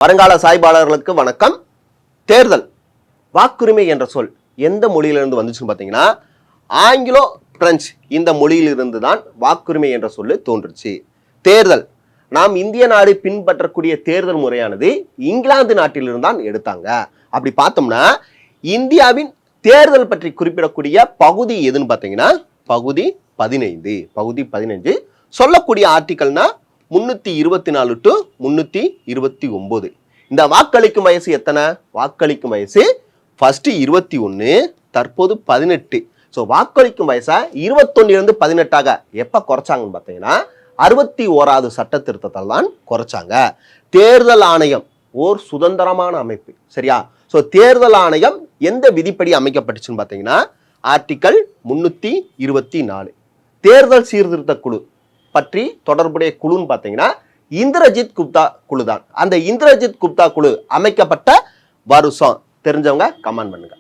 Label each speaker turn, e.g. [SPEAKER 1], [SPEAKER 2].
[SPEAKER 1] வருங்கால சாய்பாளர்களுக்கு வணக்கம். தேர்தல் வாக்குரிமை என்ற சொல் எந்த மொழியிலிருந்து வந்துச்சுன்னு பார்த்தீங்கன்னா ஆங்கிலோ பிரெஞ்சு இந்த மொழியிலிருந்து தான் வாக்குரிமை என்ற சொல்லு தோன்றுச்சு. தேர்தல் நாம் இந்திய நாடு பின்பற்றக்கூடிய தேர்தல் முறையானது இங்கிலாந்து நாட்டிலிருந்து தான் எடுத்தாங்க. அப்படி பார்த்தோம்னா இந்தியாவின் தேர்தல் பற்றி குறிப்பிடக்கூடிய பகுதி எதுன்னு பார்த்தீங்கன்னா பகுதி 15 சொல்லக்கூடிய ஆர்டிகல்னா 324 to 329. இந்த வாக்களிக்கும் வயசு எத்தனை? வாக்களிக்கும் வயசு ஃபர்ஸ்ட் 21, தற்போது 18. ஸோ வாக்களிக்கும் வயசை 21 18ஆக எப்ப குறைச்சாங்கன்னு பார்த்தீங்கன்னா 61வது சட்ட திருத்தத்தால் தான் குறைச்சாங்க. தேர்தல் ஆணையம் ஓர் சுதந்திரமான அமைப்பு, சரியா? ஸோ தேர்தல் ஆணையம் எந்த விதிப்படி அமைக்கப்பட்டுச்சுன்னு பார்த்தீங்கன்னா ஆர்டிகல் 324. தேர்தல் சீர்திருத்த குழு பற்றி தொடர்புடைய குழுன்னு பார்த்தீங்கன்னா இந்திரஜித் குப்தா குழு தான். அந்த இந்திரஜித் குப்தா குழு அமைக்கப்பட்ட வருஷம் தெரிஞ்சவங்க கமெண்ட் பண்ணுங்க.